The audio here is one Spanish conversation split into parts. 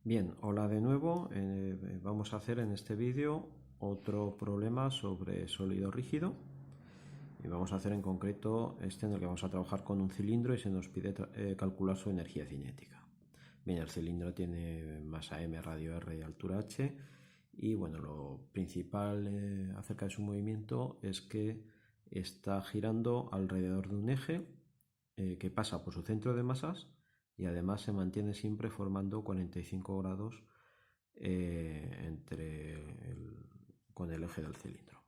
Bien, hola de nuevo. Vamos a hacer en este vídeo otro problema sobre sólido rígido y vamos a hacer en concreto este en el que vamos a trabajar con un cilindro y se nos pide calcular su energía cinética. Bien, el cilindro tiene masa m, radio r y altura h y bueno, lo principal acerca de su movimiento es que está girando alrededor de un eje que pasa por su centro de masas y además se mantiene siempre formando 45 grados con el eje del cilindro.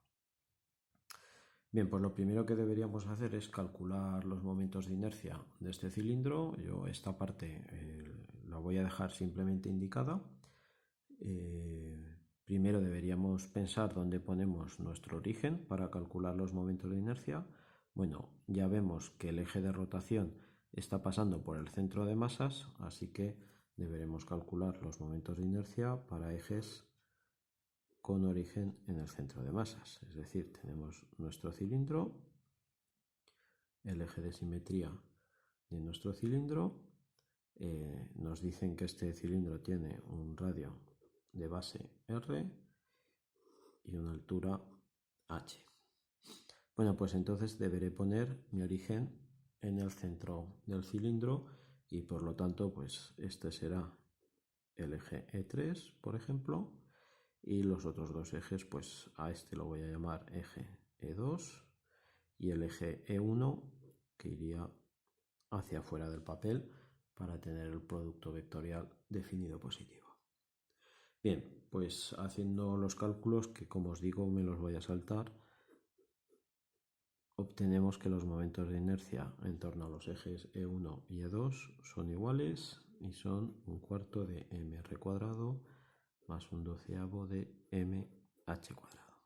Bien, pues lo primero que deberíamos hacer es calcular los momentos de inercia de este cilindro. Yo esta parte la voy a dejar simplemente indicada. Primero deberíamos pensar dónde ponemos nuestro origen para calcular los momentos de inercia. Bueno, ya vemos que el eje de rotación está pasando por el centro de masas, así que deberemos calcular los momentos de inercia para ejes con origen en el centro de masas. Es decir, tenemos nuestro cilindro, el eje de simetría de nuestro cilindro. Nos dicen que este cilindro tiene un radio de base R y una altura H. Bueno, pues entonces deberé poner mi origen en el centro del cilindro y por lo tanto pues este será el eje E3, por ejemplo, y los otros dos ejes, pues a este lo voy a llamar eje E2 y el eje E1 que iría hacia afuera del papel para tener el producto vectorial definido positivo. Bien, pues haciendo los cálculos, que como os digo me los voy a saltar, obtenemos que los momentos de inercia en torno a los ejes E1 y E2 son iguales y son un cuarto de mr cuadrado más un doceavo de mh cuadrado.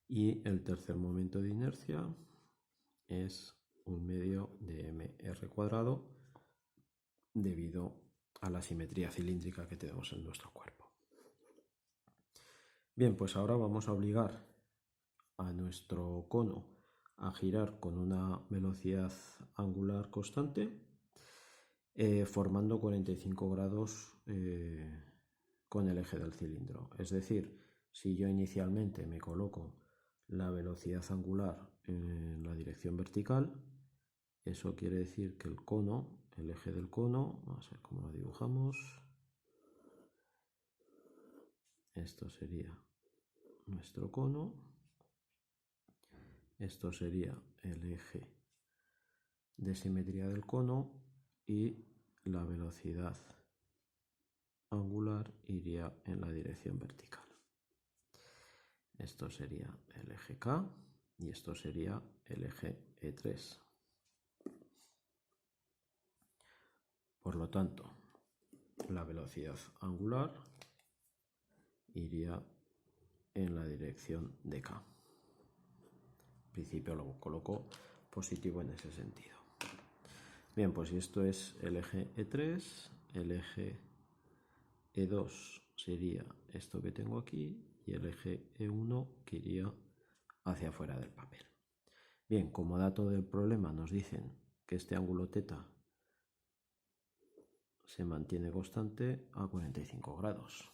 Y el tercer momento de inercia es un medio de mr cuadrado debido a la simetría cilíndrica que tenemos en nuestro cuerpo. Bien, pues ahora vamos a obligar a nuestro cono a girar con una velocidad angular constante, formando 45 grados con el eje del cilindro. Es decir, si yo inicialmente me coloco la velocidad angular en la dirección vertical, eso quiere decir que el cono, el eje del cono, vamos a ver cómo lo dibujamos. Esto sería nuestro cono. Esto sería el eje de simetría del cono y la velocidad angular iría en la dirección vertical. Esto sería el eje K y esto sería el eje E3. Por lo tanto, la velocidad angular iría en la dirección de K. En principio lo coloco positivo en ese sentido. Bien, pues esto es el eje E3, el eje E2 sería esto que tengo aquí y el eje E1 que iría hacia afuera del papel. Bien, como dato del problema nos dicen que este ángulo θ se mantiene constante a 45 grados.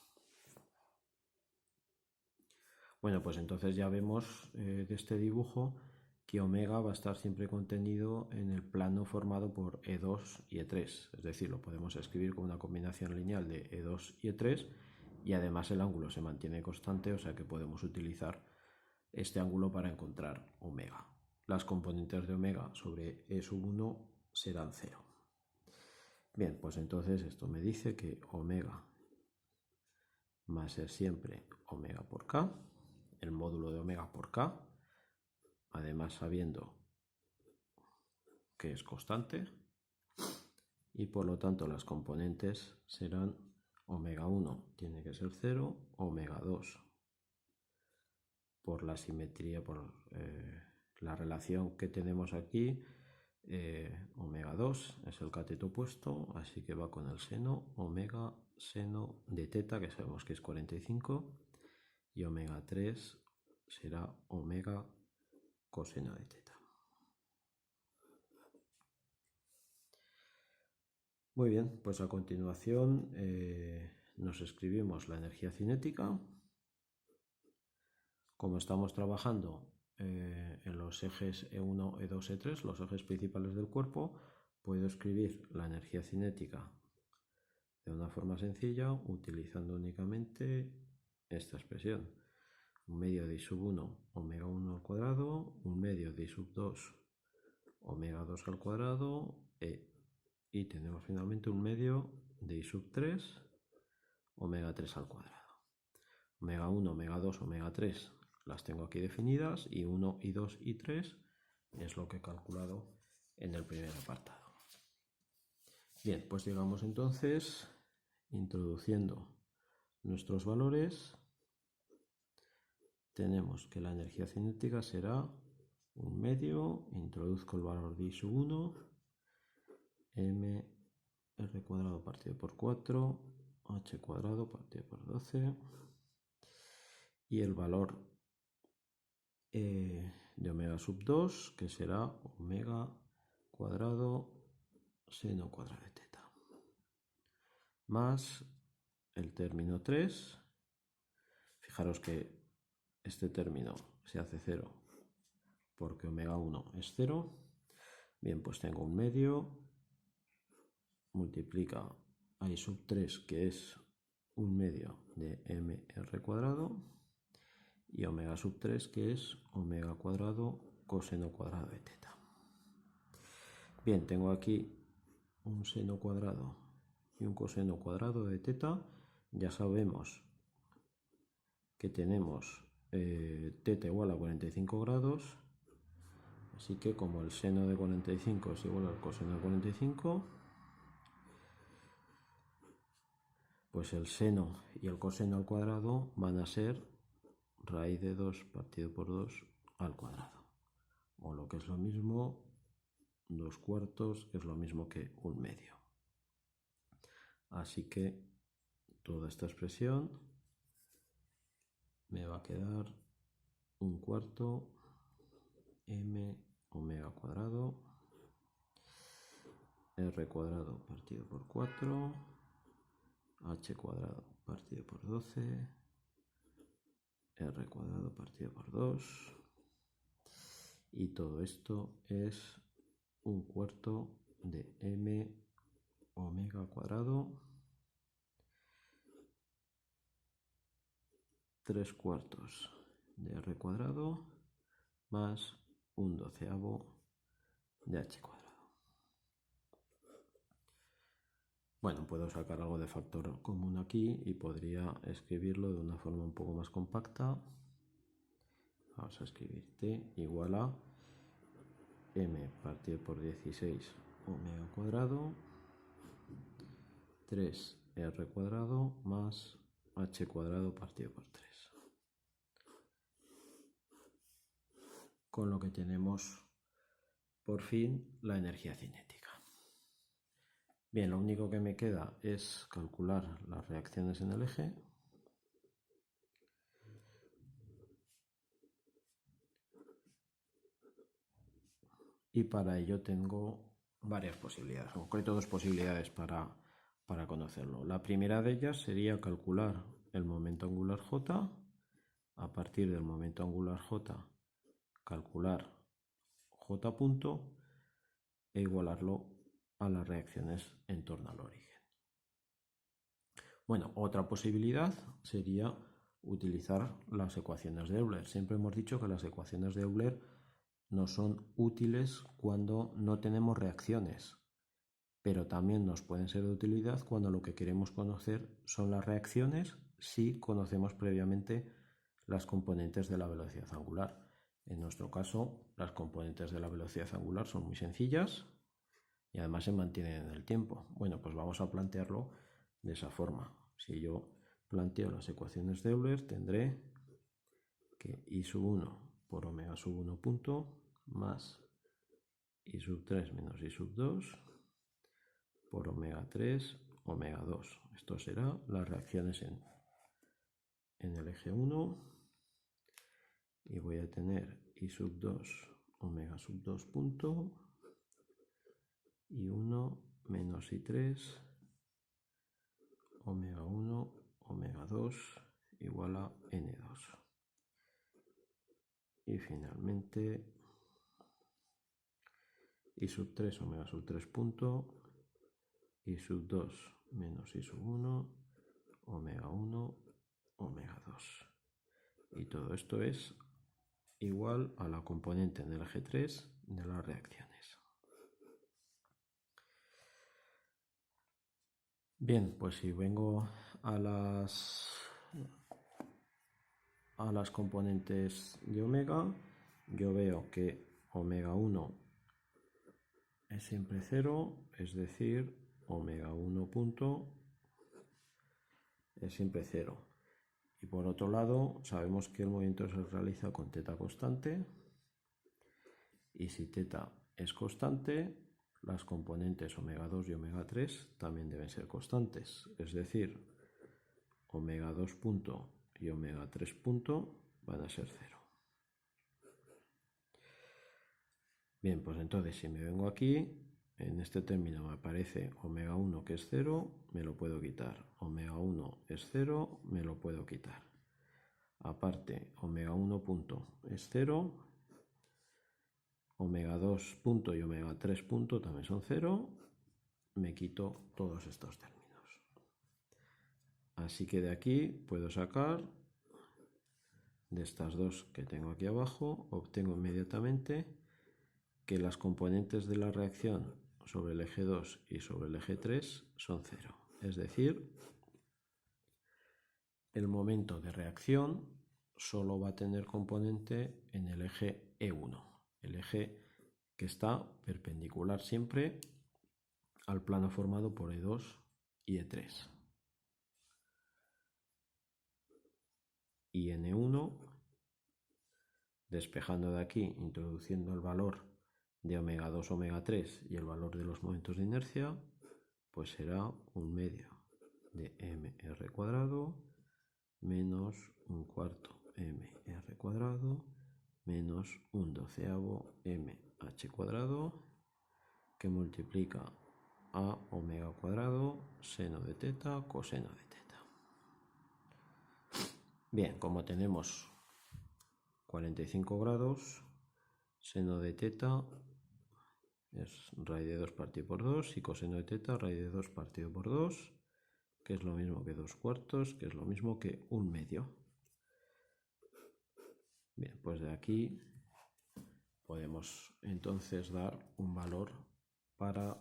Bueno, pues entonces ya vemos de este dibujo que omega va a estar siempre contenido en el plano formado por E2 y E3, es decir, lo podemos escribir como una combinación lineal de E2 y E3 y además el ángulo se mantiene constante, o sea que podemos utilizar este ángulo para encontrar omega. Las componentes de omega sobre E1 serán 0. Bien, pues entonces esto me dice que omega va a ser siempre omega por K, el módulo de omega por K, además sabiendo que es constante, y por lo tanto las componentes serán omega 1 tiene que ser 0, omega 2 por la simetría, por la relación que tenemos aquí, omega 2 es el cateto opuesto, así que va con el seno, omega seno de θ, que sabemos que es 45, y omega 3 será omega coseno de θ. Muy bien, pues a continuación nos escribimos la energía cinética. Como estamos trabajando en los ejes E1, E2, E3, los ejes principales del cuerpo, puedo escribir la energía cinética de una forma sencilla utilizando únicamente esta expresión. 1 medio de I sub 1 omega 1 al cuadrado, 1 medio de I sub 2 omega 2 al cuadrado, y tenemos finalmente 1 medio de I sub 3 omega 3 al cuadrado. Omega 1, omega 2, omega 3 las tengo aquí definidas, y 1, y 2 y 3 es lo que he calculado en el primer apartado. Bien, pues llegamos entonces introduciendo nuestros valores. Tenemos que la energía cinética será 1 medio, introduzco el valor de I sub 1, m r cuadrado partido por 4, h cuadrado partido por 12, y el valor de omega sub 2, que será omega cuadrado seno cuadrado de teta, más el término 3. Fijaros que este término se hace 0 porque omega 1 es 0. Bien, pues tengo 1 medio, multiplica a I sub 3, que es 1 medio de mr cuadrado, y omega sub 3, que es omega cuadrado coseno cuadrado de teta. Bien, tengo aquí un seno cuadrado y un coseno cuadrado de teta. Ya sabemos que tenemos teta igual a 45 grados, así que como el seno de 45 es igual al coseno de 45, pues el seno y el coseno al cuadrado van a ser raíz de 2 partido por 2 al cuadrado, o lo que es lo mismo, 2/4, que es lo mismo que 1 medio. Así que toda esta expresión me va a quedar 1/4 m omega cuadrado r cuadrado partido por 4, h cuadrado partido por 12, r cuadrado partido por 2, y todo esto es 1/4 de m omega cuadrado 3/4 de r cuadrado más 1/12 de h cuadrado. Bueno, puedo sacar algo de factor común aquí y podría escribirlo de una forma un poco más compacta. Vamos a escribir t igual a m partido por 16 omega cuadrado 3r cuadrado más h cuadrado partido por 3. Con lo que tenemos por fin la energía cinética. Bien, lo único que me queda es calcular las reacciones en el eje. Y para ello tengo varias posibilidades, en concreto 2 posibilidades para conocerlo. La primera de ellas sería calcular el momento angular J. A partir del momento angular J, calcular J punto e igualarlo a las reacciones en torno al origen. Bueno, otra posibilidad sería utilizar las ecuaciones de Euler. Siempre hemos dicho que las ecuaciones de Euler no son útiles cuando no tenemos reacciones, pero también nos pueden ser de utilidad cuando lo que queremos conocer son las reacciones si conocemos previamente las componentes de la velocidad angular. En nuestro caso, las componentes de la velocidad angular son muy sencillas y además se mantienen en el tiempo. Bueno, pues vamos a plantearlo de esa forma. Si yo planteo las ecuaciones de Euler, tendré que I sub 1 por omega sub 1 punto más I sub 3 menos I sub 2 por omega 3 omega 2. Esto será las reacciones en el eje 1, y voy a tener I sub 2 omega sub 2 punto y 1 menos I3, omega 1, omega 2 igual a N2. Y finalmente I sub 3 omega sub 3 punto, I sub 2 menos I sub 1, omega 1, omega 2. Y todo esto es igual a la componente en el eje 3 de las reacciones. Bien, pues si vengo a las componentes de omega, yo veo que omega 1 es siempre 0, es decir, omega 1 punto es siempre 0. Y por otro lado, sabemos que el movimiento se realiza con teta constante, y si teta es constante, las componentes omega 2 y omega 3 también deben ser constantes, es decir, omega 2 punto y omega 3 punto van a ser 0. Bien, pues entonces si me vengo aquí, en este término me aparece omega 1 que es 0, me lo puedo quitar. Omega 1 es 0, me lo puedo quitar. Aparte, omega 1 punto es 0, omega 2 punto y omega 3 punto también son 0, me quito todos estos términos. Así que de aquí puedo sacar, de estas dos que tengo aquí abajo, obtengo inmediatamente que las componentes de la reacción sobre el eje 2 y sobre el eje 3 son 0. Es decir, el momento de reacción solo va a tener componente en el eje E1, el eje que está perpendicular siempre al plano formado por E2 y E3. Y en E1, despejando de aquí, introduciendo el valor de omega 2, omega 3 y el valor de los momentos de inercia, pues será un medio de mr cuadrado menos un cuarto mr cuadrado menos un doceavo mh cuadrado, que multiplica a omega cuadrado seno de teta coseno de teta. Bien, como tenemos 45 grados, seno de teta es raíz de 2 partido por 2 y coseno de teta raíz de 2 partido por 2, que es lo mismo que 2 cuartos, que es lo mismo que un medio. Bien, pues de aquí podemos entonces dar un valor para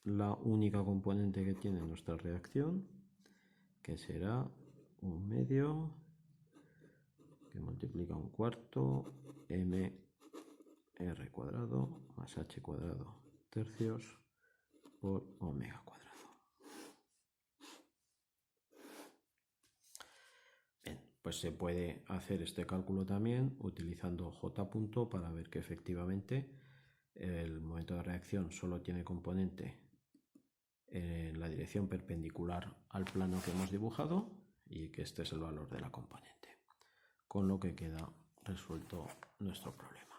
la única componente que tiene nuestra reacción, que será un medio que multiplica un cuarto mr cuadrado más h cuadrado tercios por omega cuadrado. Bien, pues se puede hacer este cálculo también utilizando j punto para ver que efectivamente el momento de reacción solo tiene componente en la dirección perpendicular al plano que hemos dibujado y que este es el valor de la componente, con lo que queda resuelto nuestro problema.